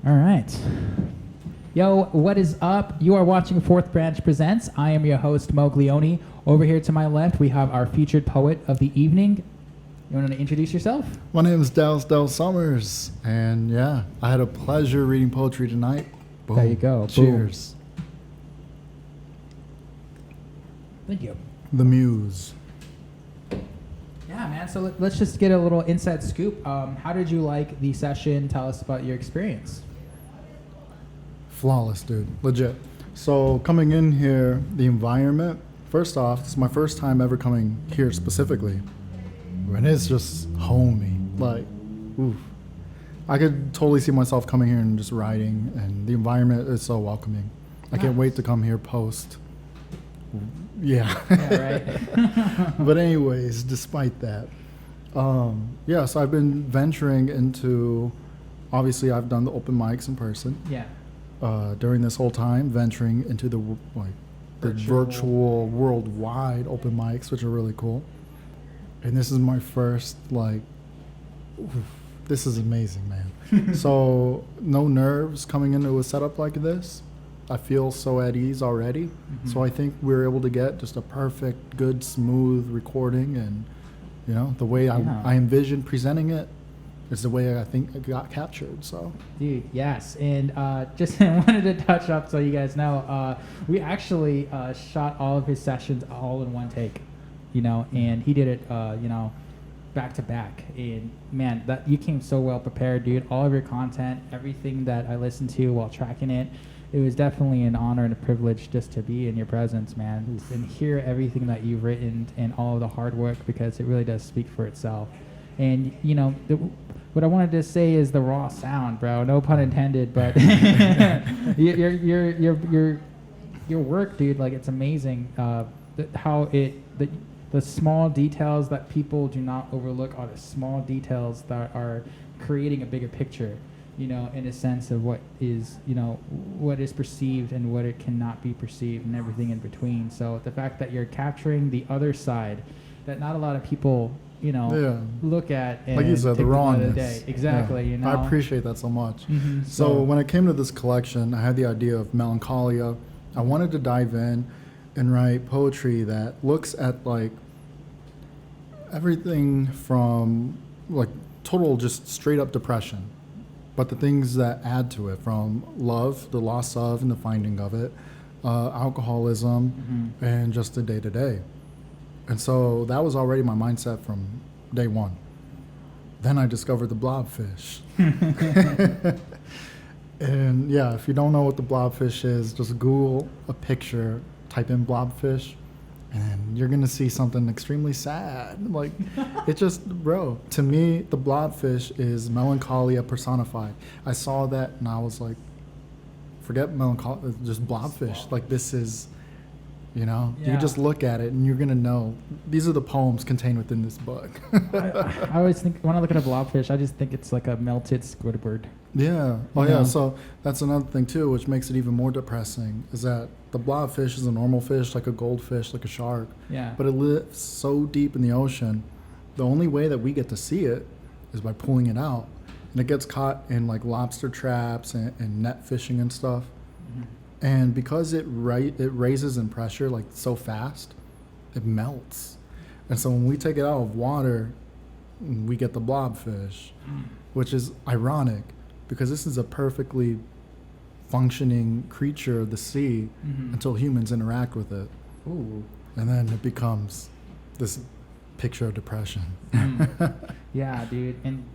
All right. Yo, what is up? You are watching Fourth Branch Presents. I am your host, Mogley. Over here to my left, we have our featured poet of the evening. You want to introduce yourself? My name is Del Summers, and yeah, I had a pleasure reading poetry tonight. Boom. There you go. Cheers. Boom. Thank you. The Muse. Yeah, man. So let's just get a little inside scoop. How did you like the session? Tell us about your experience. Flawless, dude. Legit. So coming in here, the environment, first off, this is my first time ever coming here specifically. And it's just homey. Like, oof. I could totally see myself coming here and just writing, and the environment is so welcoming. I can't wait to come here post. Yeah. Yeah, right. But anyways, despite that, yeah, so I've been venturing into, obviously I've done the open mics in person. Yeah. During this whole time, venturing into the virtual worldwide open mics, which are really cool. And this is my first, this is amazing, man. So no nerves coming into a setup like this. I feel so at ease already. Mm-hmm. So I think we were able to get just a perfect, good, smooth recording. And, you know, the way I envisioned presenting it is the way I think it got captured. So, dude, yes. And just wanted to touch up so you guys know, we actually shot all of his sessions all in one take, you know, and he did it, you know, back to back. And man, that you came so well prepared, dude. All of your content, everything that I listened to while tracking it, it was definitely an honor and a privilege just to be in your presence, man, and hear everything that you've written and all of the hard work, because it really does speak for itself. And you know, what I wanted to say is the raw sound, bro. No pun intended, but your work, dude, like it's amazing. How the small details that people do not overlook are the small details that are creating a bigger picture, you know, in a sense of what is, you know, what is perceived and what it cannot be perceived and everything in between. So the fact that you're capturing the other side that not a lot of people, you know, look at and like you said, the rawness. Exactly, you know. I appreciate that so much. Mm-hmm. So when it came to this collection, I had the idea of melancholia. I wanted to dive in and write poetry that looks at like everything from like total just straight up depression, but the things that add to it, from love, the loss of and the finding of it, alcoholism, and just the day-to-day. And so that was already my mindset from day one. Then I discovered the blobfish. And yeah, if you don't know what the blobfish is, just Google a picture, type in blobfish, and you're gonna see something extremely sad. Like, it just, bro, to me, the blobfish is melancholia personified. I saw that and I was like, forget melancholia, just blobfish. Like, this is, you know, you just look at it and you're gonna know these are the poems contained within this book. I always think, when I look at a blobfish, I just think it's like a melted Squidward. Yeah. Oh, yeah. So that's another thing too, which makes it even more depressing, is that the blobfish is a normal fish, like a goldfish, like a shark. Yeah. But it lives so deep in the ocean. The only way that we get to see it is by pulling it out, and it gets caught in like lobster traps and net fishing and stuff. Mm-hmm. And because it raises in pressure like so fast, it melts. And so when we take it out of water, we get the blobfish, which is ironic, because this is a perfectly functioning creature of the sea until humans interact with it. Ooh. And then it becomes this picture of depression. Yeah, dude. And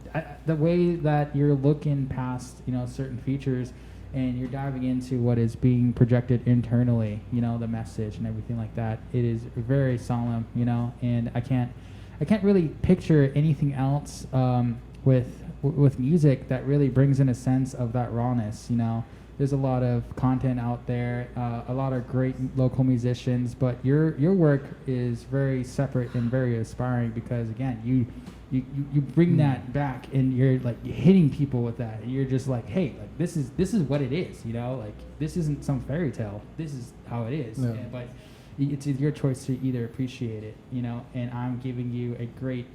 the way that you're looking past, you know, certain features, and you're diving into what is being projected internally, you know, the message and everything like that, it is very solemn, you know. And I can't really picture anything else with music that really brings in a sense of that rawness, you know. There's a lot of content out there, a lot of great local musicians, but your work is very separate and very aspiring, because again, you bring that back, and you're like hitting people with that, and you're just like, hey, like this is what it is, you know, like this isn't some fairy tale, this is how it is. Yeah. But it's your choice to either appreciate it, and I'm giving you a great,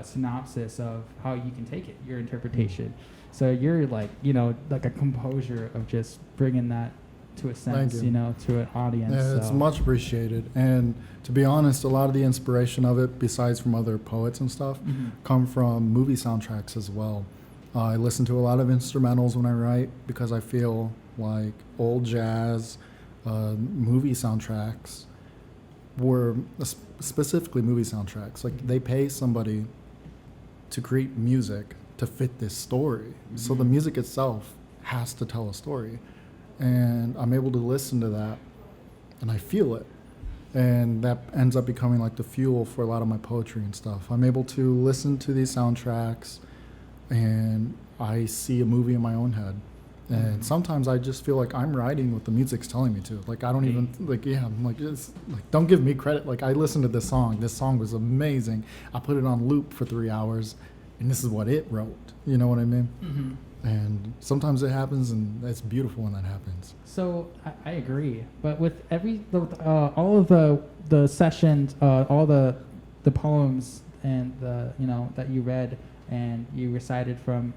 synopsis of how you can take it, your interpretation. So you're like, like a composure of just bringing that to a sense, to an audience. Yeah, so. It's much appreciated. And to be honest, a lot of the inspiration of it, besides from other poets and stuff, come from movie soundtracks as well. I listen to a lot of instrumentals when I write because I feel like old jazz, movie soundtracks were specifically movie soundtracks. Like they pay somebody to create music to fit this story. So the music itself has to tell a story. And I'm able to listen to that and I feel it. And that ends up becoming like the fuel for a lot of my poetry and stuff. I'm able to listen to these soundtracks and I see a movie in my own head. And sometimes I just feel like I'm writing what the music's telling me to. Like I don't even I'm like, it's like, don't give me credit. Like I listened to this song. This song was amazing. I put it on loop for 3 hours, and this is what it wrote. You know what I mean? Mm-hmm. And sometimes it happens, and it's beautiful when that happens. So I agree. But with all of the sessions, all the poems and the that you read and you recited from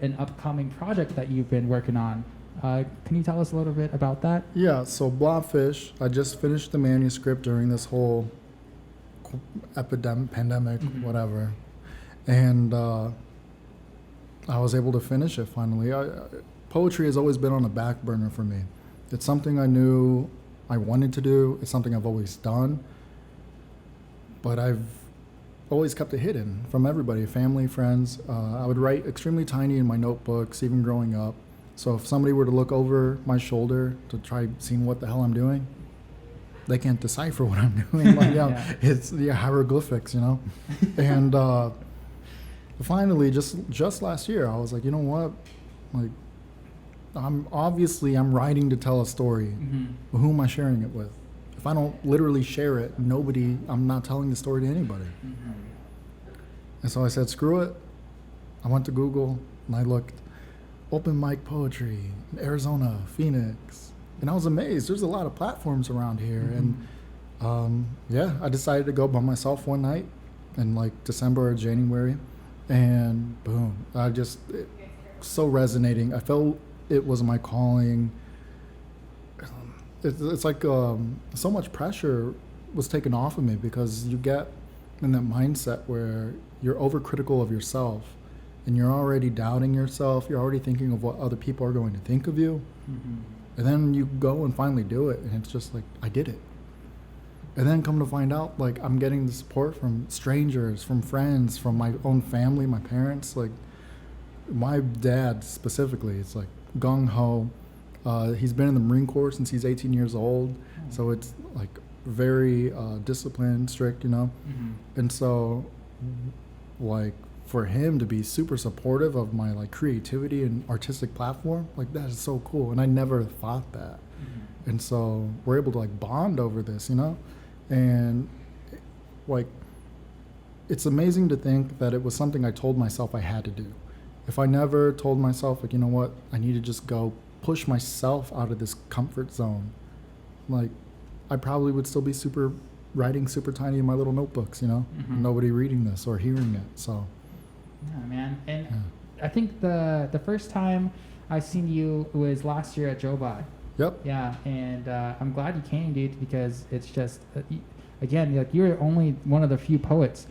an upcoming project that you've been working on. Can you tell us a little bit about that? Yeah, so Blobfish, I just finished the manuscript during this whole pandemic, whatever. And I was able to finish it finally. Poetry has always been on the back burner for me. It's something I knew I wanted to do. It's something I've always done. But I've always kept it hidden from everybody, family, friends. I would write extremely tiny in my notebooks, even growing up. So if somebody were to look over my shoulder to try seeing what the hell I'm doing, they can't decipher what I'm doing. Like, it's hieroglyphics, And finally, just last year, I was like, you know what? Like, I'm writing to tell a story. But who am I sharing it with? If I don't literally share it, I'm not telling the story to anybody. And so I said, screw it. I went to Google and I looked, open mic poetry, Arizona, Phoenix. And I was amazed. There's a lot of platforms around here. And I decided to go by myself one night in like December or January. And boom, so resonating. I felt it was my calling. It's like so much pressure was taken off of me because you get in that mindset where you're overcritical of yourself and you're already doubting yourself. You're already thinking of what other people are going to think of you. And then you go and finally do it. And it's just like, I did it. And then come to find out, like, I'm getting the support from strangers, from friends, from my own family, my parents. Like, my dad specifically, it's like gung-ho. He's been in the Marine Corps since he's 18 years old. So it's like very disciplined, strict, And so, like, for him to be super supportive of my like creativity and artistic platform, like that is so cool. And I never thought that. And so we're able to like bond over this, And like, it's amazing to think that it was something I told myself I had to do. If I never told myself, like, you know what, I need to just go push myself out of this comfort zone, like, I probably would still be writing super tiny in my little notebooks, Nobody reading this or hearing it. So, yeah, man. And I think the first time I seen you was last year at Jobot. Yep. Yeah, and I'm glad you came, dude, because it's just, again, like you're only one of the few poets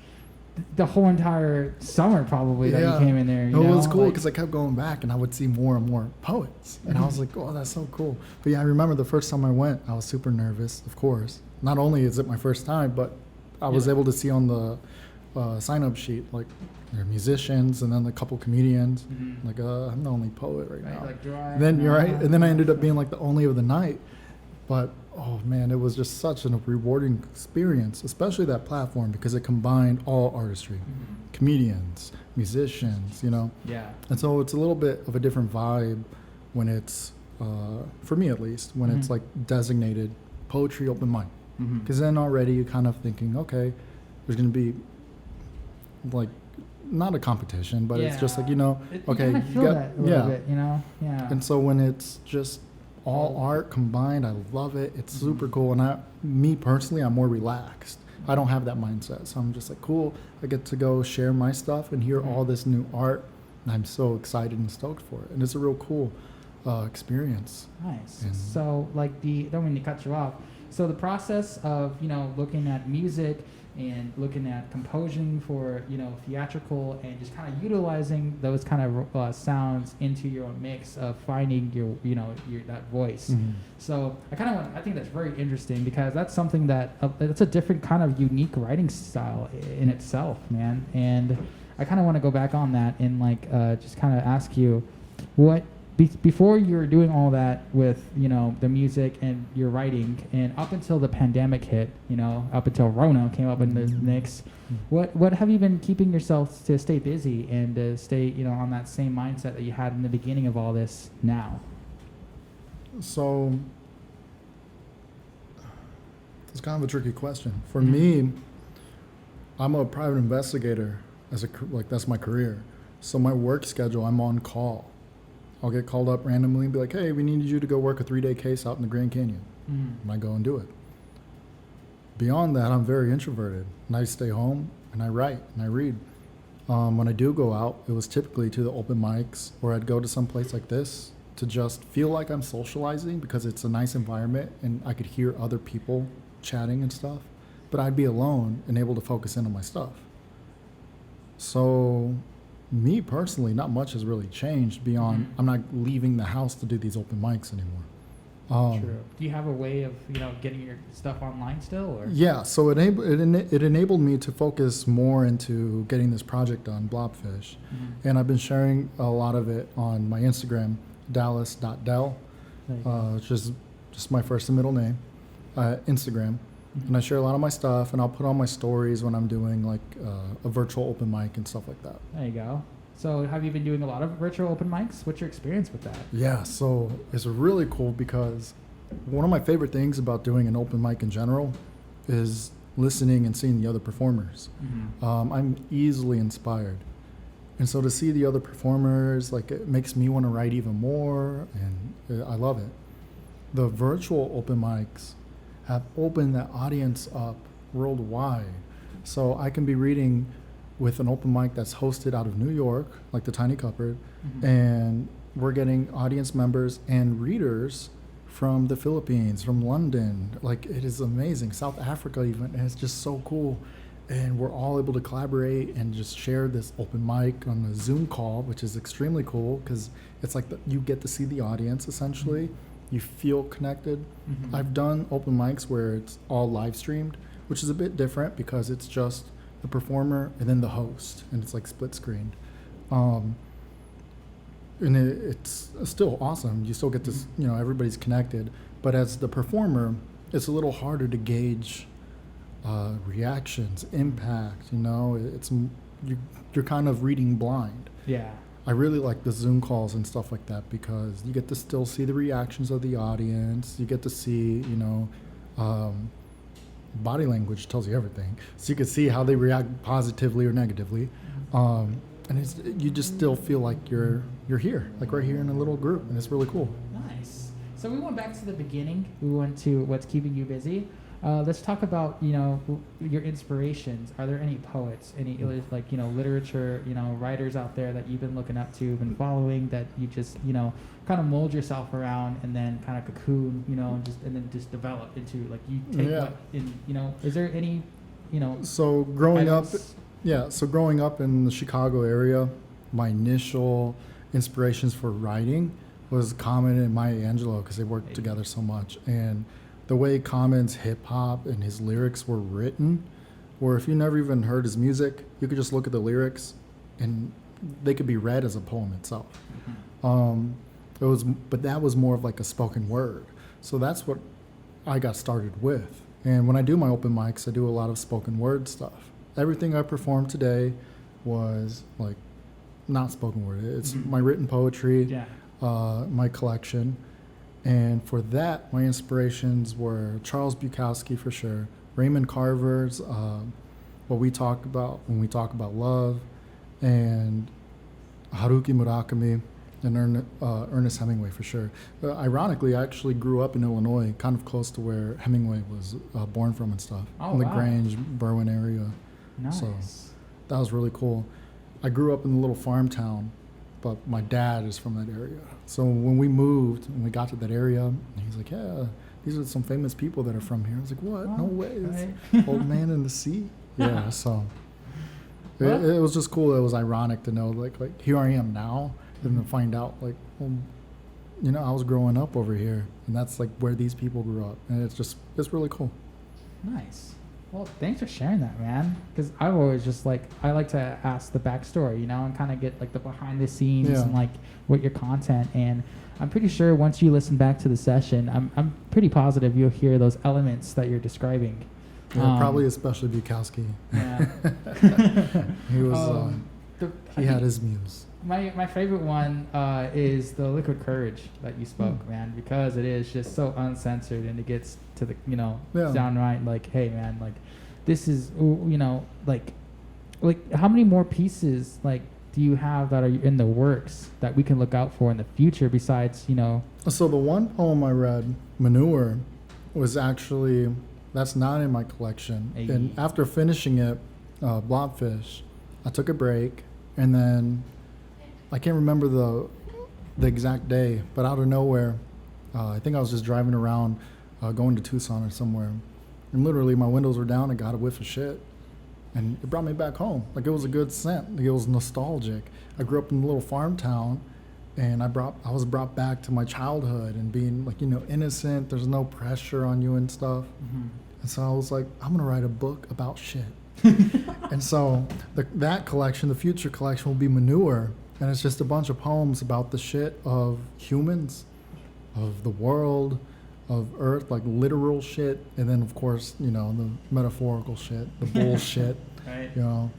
the whole entire summer probably that you came in there. It was cool because I kept going back and I would see more and more poets. And I was like, oh, that's so cool. But yeah, I remember the first time I went, I was super nervous, of course. Not only is it my first time, but I was able to see on the sign-up sheet, like, there are musicians and then a couple comedians. Like, I'm the only poet right now. Like dry. Then you're right. And then I ended up being like the only of the night. But, oh man, it was just such a rewarding experience, especially that platform because it combined all artistry, comedians, musicians, Yeah. And so it's a little bit of a different vibe when it's, for me at least, when it's like designated poetry open mic. Because then already you're kind of thinking, okay, there's going to be like, not a competition, but it's just like, okay, you feel that a little bit, Yeah. And so when it's just all art combined. I love it. It's super cool. And me personally, I'm more relaxed. I don't have that mindset. So I'm just like, cool. I get to go share my stuff and hear all this new art. And I'm so excited and stoked for it. And it's a real cool experience. Nice. And so like don't mean to cut you off. So the process of, looking at music and looking at composing for, theatrical and just kind of utilizing those kind of sounds into your own mix of finding your that voice. Mm-hmm. So I think that's very interesting because that's something that's a different kind of unique writing style in itself, man. And I kind of want to go back on that and just kind of ask you what, before you were doing all that with, the music and your writing, and up until the pandemic hit, up until Rona came up in the mix, what have you been keeping yourself to stay busy and to stay, on that same mindset that you had in the beginning of all this now? So it's kind of a tricky question. For me, I'm a private investigator that's my career. So my work schedule, I'm on call. I'll get called up randomly and be like, hey, we need you to go work a 3-day case out in the Grand Canyon. And I go and do it. Beyond that, I'm very introverted. And I stay home and I write and I read. When I do go out, it was typically to the open mics, or I'd go to some place like this to just feel like I'm socializing because it's a nice environment and I could hear other people chatting and stuff. But I'd be alone and able to focus in on my stuff. So me personally, not much has really changed beyond I'm not leaving the house to do these open mics anymore. True. Do you have a way of getting your stuff online still? Or? Yeah, so it enabled me to focus more into getting this project done, Blobfish. And I've been sharing a lot of it on my Instagram, dallas.del, which is just my first and middle name, Instagram. And I share a lot of my stuff, and I'll put on my stories when I'm doing a virtual open mic and stuff like that. There you go. So have you been doing a lot of virtual open mics? What's your experience with that? Yeah, so it's really cool because one of my favorite things about doing an open mic in general is listening and seeing the other performers. I'm easily inspired. And so to see the other performers, it makes me want to write even more, and I love it. The virtual open mics have opened that audience up worldwide. So I can be reading with an open mic that's hosted out of New York, like the Tiny Cupboard, and we're getting audience members and readers from the Philippines, from London. It is amazing. South Africa even, and it's just so cool. And we're all able to collaborate and just share this open mic on a Zoom call, which is extremely cool because it's you get to see the audience essentially. You feel connected. I've done open mics where it's all live streamed, which is a bit different because it's just the performer and then the host, and it's split screened. And it's still awesome. You still get to, everybody's connected. But as the performer, it's a little harder to gauge reactions, impact. You're kind of reading blind. Yeah. I really like the Zoom calls and stuff like that because you get to still see the reactions of the audience. You get to see, body language tells you everything. So you can see how they react positively or negatively. And you just still feel like you're here, right here in a little group, and it's really cool. Nice. So we went back to the beginning. We went to what's keeping you busy. Let's talk about, your inspirations. Are there any poets, any literature, writers out there that you've been looking up to, been following, that you just, kind of mold yourself around and then kind of cocoon, and then just develop into, you take is there any, So growing up in the Chicago area, my initial inspirations for writing was Common and Maya Angelou because they worked together so much. And the way Common's hip-hop and his lyrics were written, where if you never even heard his music, you could just look at the lyrics and they could be read as a poem itself. But that was more of a spoken word. So that's what I got started with. And when I do my open mics, I do a lot of spoken word stuff. Everything I performed today was not spoken word. It's my written poetry, my collection. And for that, my inspirations were Charles Bukowski for sure, Raymond Carver's What We Talk About When We Talk About Love, and Haruki Murakami. and Ernest Hemingway for sure. Ironically, I actually grew up in Illinois, kind of close to where Hemingway was born from and stuff, in the Grange, Berwyn area. Nice. So that was really cool. I grew up in a little farm town, but my dad is from that area. So when we moved and we got to that area, he's like, yeah, these are some famous people that are from here. I was like, what? No way. It's Old Man in the Sea. Yeah, so it was just cool. It was ironic to know, like here I am now, and to find out, like, well, you know, I was growing up over here, and that's like where these people grew up, and it's really cool. Nice. Well, thanks for sharing that, man. Because I've always just I like to ask the backstory, you know, and kind of get like the behind the scenes and like what your content. And I'm pretty sure once you listen back to the session, I'm pretty positive you'll hear those elements that you're describing. Yeah, probably especially Bukowski. Yeah. He was he had his muse. My favorite one is the Liquid Courage that you spoke, man, because it is just so uncensored and it gets to the, you know, downright like, hey, man, like this is, you know, like how many more pieces like do you have that are in the works that we can look out for in the future besides, you know? So the one poem I read, Manure, was actually, that's not in my collection. Hey. And after finishing it, Blobfish, I took a break, and then I can't remember the exact day, but out of nowhere, I think I was just driving around, going to Tucson or somewhere, and literally my windows were down. I got a whiff of shit, and it brought me back home. Like, it was a good scent. Like, it was nostalgic. I grew up in a little farm town, and I was brought back to my childhood and being, like, you know, innocent. There's no pressure on you and stuff. Mm-hmm. And so I was like, I'm gonna write a book about shit. And so that collection, the future collection, will be Manure. And it's just a bunch of poems about the shit of humans, of the world, of Earth, like literal shit. And then, of course, you know, the metaphorical shit, the bullshit, right. You know,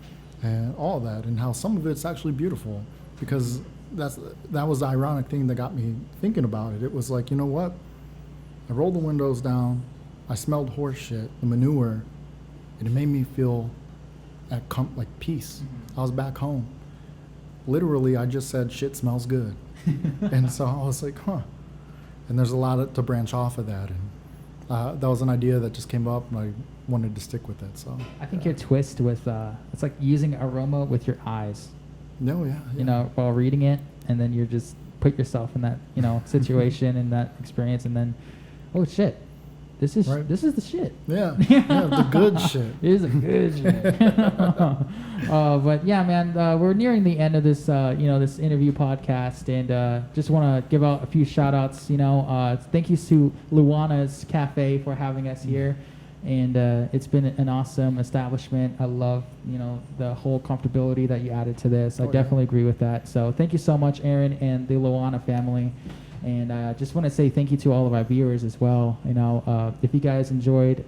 and all of that. And how some of it's actually beautiful, because that was the ironic thing that got me thinking about it. It was like, you know what? I rolled the windows down. I smelled horse shit, the manure, and it made me feel like peace. Mm-hmm. I was back home. Literally, I just said, shit smells good. And so I was like, huh. And there's a lot to branch off of that. And that was an idea that just came up, and I wanted to stick with it. So I think your twist with, it's like using aroma with your eyes. No, yeah. You know, while reading it, and then you just put yourself in that, you know, situation and that experience, and then, oh, shit. This is the shit. Yeah, the good shit. It is a good shit. But yeah, man, we're nearing the end of this, this interview podcast, and just want to give out a few shout outs. You know, thank you to Luana's Cafe for having us here, and it's been an awesome establishment. I love, you know, the whole comfortability that you added to this. I definitely agree with that. So thank you so much, Aaron, and the Luana family. And I just want to say thank you to all of our viewers as well. You know, if you guys enjoyed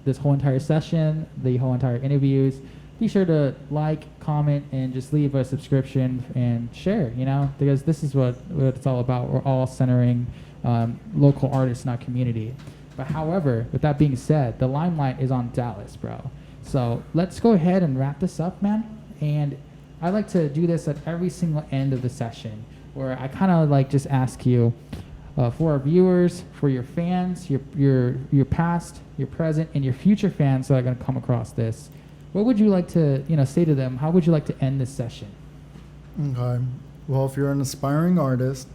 this whole entire session, the whole entire interviews, be sure to like, comment, and just leave a subscription and share, you know, because this is what it's all about. We're all centering local artists in our community. But however, with that being said, the limelight is on Dallas, bro. So let's go ahead and wrap this up, man. And I like to do this at every single end of the session, where I kind of like just ask you, for our viewers, for your fans, your past, your present, and your future fans that are going to come across this, what would you like to, you know, say to them? How would you like to end this session? Okay. Well, if you're an aspiring artist,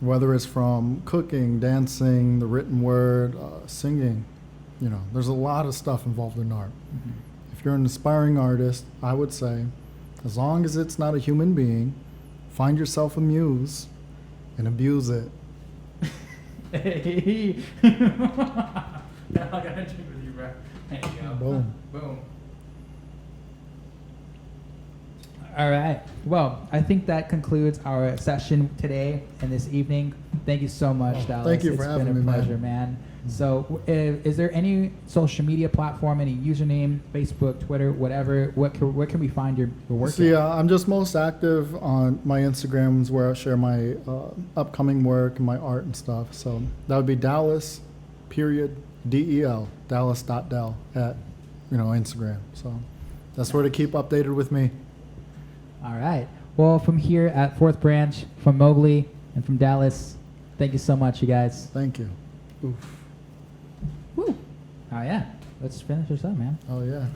whether it's from cooking, dancing, the written word, singing, you know, there's a lot of stuff involved in art. Mm-hmm. If you're an aspiring artist, I would say, as long as it's not a human being, find yourself a muse and abuse it. Hey. I gotta drink with you, bro. There you go. Boom. Boom. All right. Well, I think that concludes our session today and this evening. Thank you so much, Dallas. Thank you for having me, man. It's been a pleasure, man. So, is there any social media platform, any username, Facebook, Twitter, whatever? Where can we find your work? So yeah, I'm just most active on my Instagrams, where I share my upcoming work and my art and stuff. So that would be Dallas, .del, Dallas.del at, you know, Instagram. So that's where to keep updated with me. All right. Well, from here at Fourth Branch, from Mogley and from Dallas, thank you so much, you guys. Thank you. Oof. Woo. Oh, yeah. Let's finish this up, man. Oh, yeah.